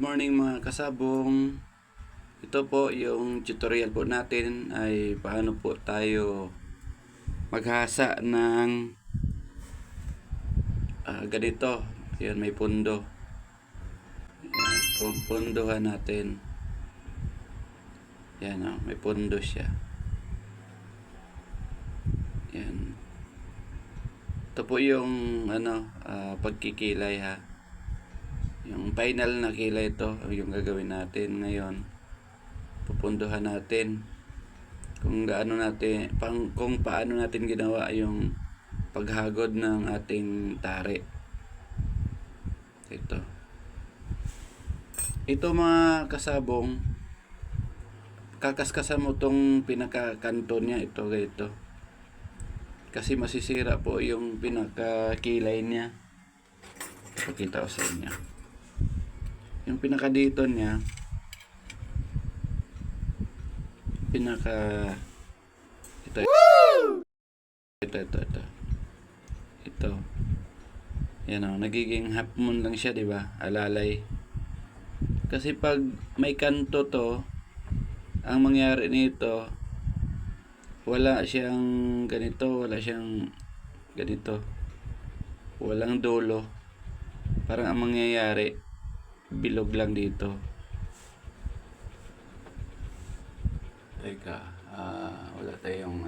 morning mga kasabong. Ito po yung tutorial po natin ay paano po tayo maghasa ng ganito. Yan, may pundo. Yan, pundohan natin. Yan, may pundo siya. Yan. Ito po yung pagkikilay ha. Yung final na kilay ito, yung gagawin natin ngayon. Pupunduhan natin kung paano natin ginawa yung paghagod ng ating tari. Ito mga kasabong, kakaskasan mo tong pinakakanto niya, ito ganito. Kasi masisira po yung pinakakilay niya. Pakita ko sa inyo. Yung pinaka dito niya, ito. Yan o, nagiging half moon lang siya, di ba? Alalay. Kasi pag may kanto to, ang mangyari nito, wala siyang ganito, walang dulo. Parang ang mangyayari, bilog lang dito. Teka, wala tayong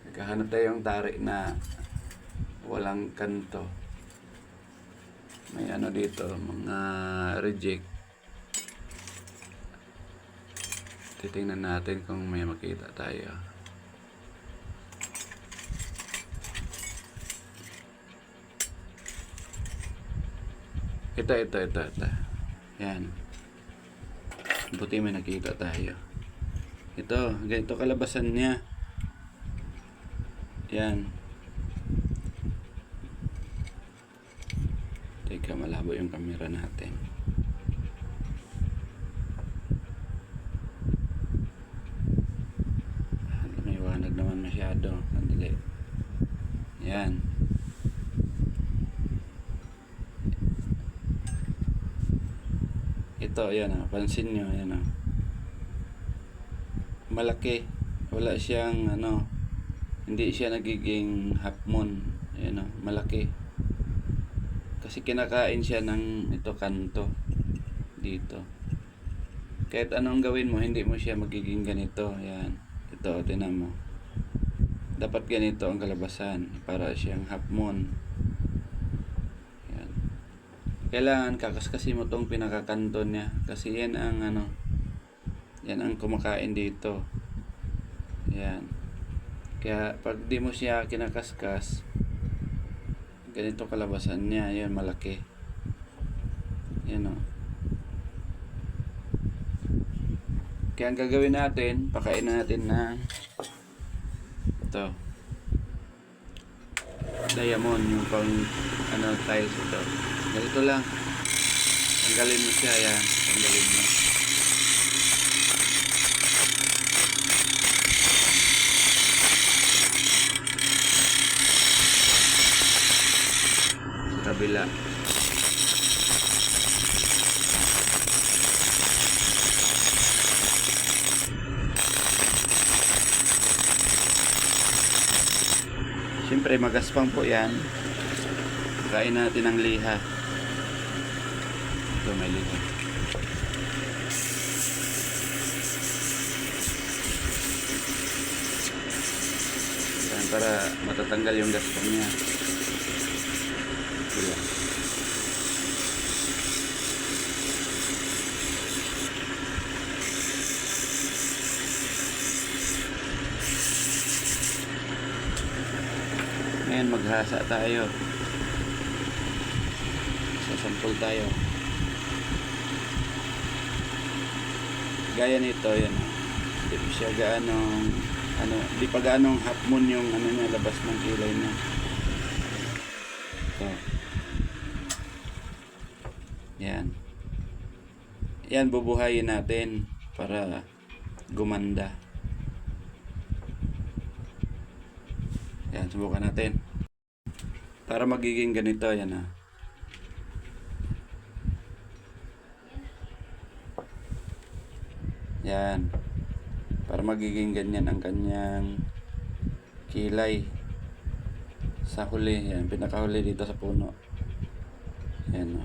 naghahanap tayong tari na walang kanto. May dito, mga reject. Titingnan natin kung may makita tayo. Ito. Yan. Buti may nakita tayo. Ito, ganito kalabasan niya. Yan. Teka, malabo yung camera natin. May wanag naman masyado. Andali. Yan. Ito, yan pansin nyo, yan malaki. Wala siyang hindi siya nagiging half moon. Yan malaki. Kasi kinakain siya ng ito kanto dito. Kahit anong gawin mo, hindi mo siya magiging ganito. Yan. Ito, tinan mo. Dapat ganito ang kalabasan para siyang half moon. Yan. Kailangan kakaskasin mo tong pinakakanto niya kasi yan ang yan ang kumakain dito. Yan. Kaya pag di mo siya kinakaskas, ganito kalabasan niya. Yan, malaki. Yan Kaya ang gagawin natin, pakainin natin ng ito. Diamond, yung pang tiles ito. Ganito lang. Tanggalin mo siya, yan. Tanggalin mo. Kabila. Siyempre magaspang po yan. Kain natin ng liha. Ito may liha. Yan, para matatanggal yung gaspang niya. Ngayon maghasa tayo. Sasampol tayo. Gaya nito, yan. Hindi pa siya di pa gaanong half moon yung niya, labas ng kilay niya. Ito. Yan. Yan, bubuhayin natin para gumanda. Yan, subukan natin. Para magiging ganito, yan Yan. Para magiging ganyan ang kanyang kilay. Sa huli, yan. Pinakahuli dito sa puno. Yan o.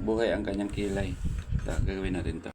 Buhay ang kanyang kilay. Ito, gagawin natin to.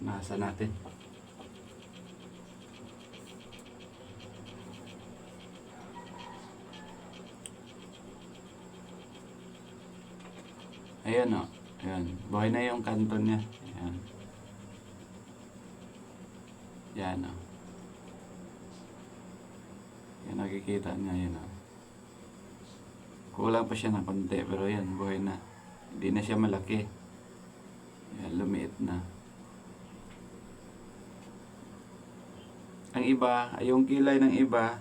Nasa natin. Ayan o. Ayan. Buhay na yung kanto niya. Ayan. Yan o. Yan, nakikita niya. Yan o. Kulang pa siya ng konti. Pero yan, buhay na. Hindi na siya malaki. Ayan, lumiit na. Ang iba, yung kilay ng iba,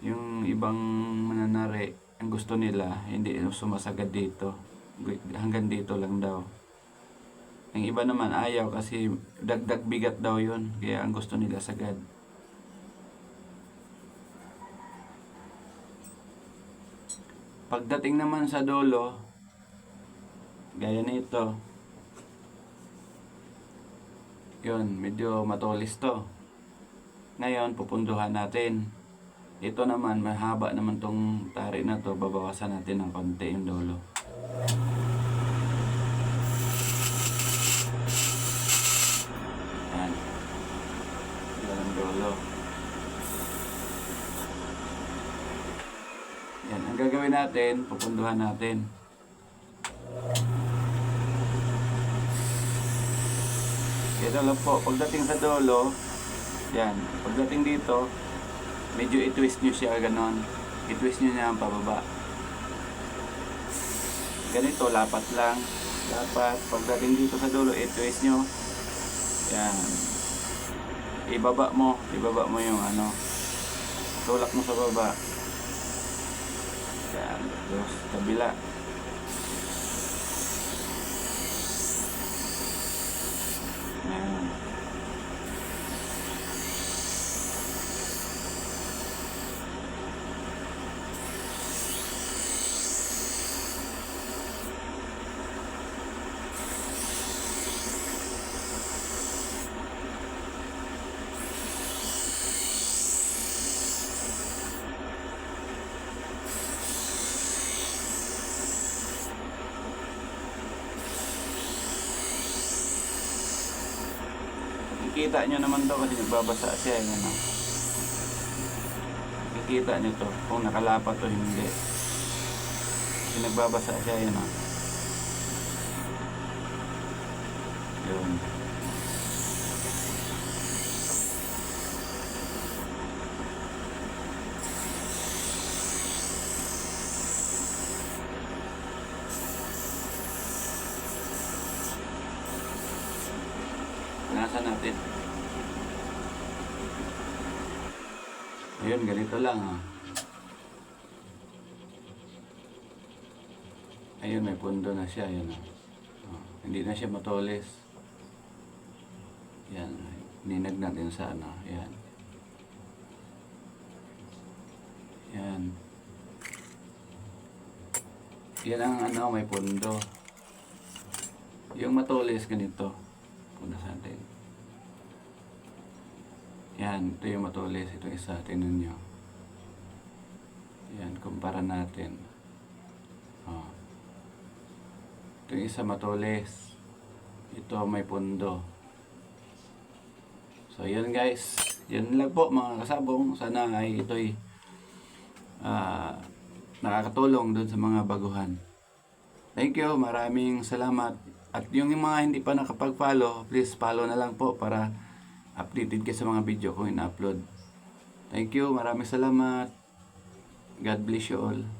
yung ibang mananari, ang gusto nila, hindi sumasagad dito. Hanggang dito lang daw. Ang iba naman ayaw kasi dagdag bigat daw yun. Kaya ang gusto nila sagad. Pagdating naman sa dulo, gaya nito, yun, medyo matulis to. Ngayon, pupunduhan natin. Ito naman, mahaba naman tong tari na to. Babawasan natin ng konti yung dulo. Yan. Yan ang dulo. Yan. Ang gagawin natin, pupunduhan natin. Ito lang po. Pagdating sa dulo, yan. Pagdating dito, medyo i-twist nyo siya ganon. I-twist nyo niya ang pababa. Ganito, lapat lang. Lapat. Pagdating dito sa dulo, i-twist nyo. Yan. Ibaba mo yung ano. Tulak mo sa baba. Yan. Tapos, kabila. Yan. Kikita nyo naman to kasi nagbabasa siya. Yan, no? Kikita nyo to kung nakalapat o hindi. Kasi nagbabasa siya. Yan, no? Yun. Nasa natin. Ayun, ganito lang ha. Ayun, may pundo na siya. Ayun, hindi na siya matulis. Yan. Ninag natin sa ano. Yan. Yan. Yan ang ano, may pundo. Yung matulis ganito. Puno sa atin. Yan, ito yung matulis. Ito isa, tingnan nyo. Yan, kumpara natin. Oh. Ito yung isa matulis. Ito may pundo. So, yan guys. Yan lang po mga kasabong. Sana ay ito'y nakakatulong doon sa mga baguhan. Thank you, maraming salamat. At yung mga hindi pa nakapag-follow, please follow na lang po para updated kayo sa mga video kung ina-upload. Thank you, maraming salamat. God bless you all.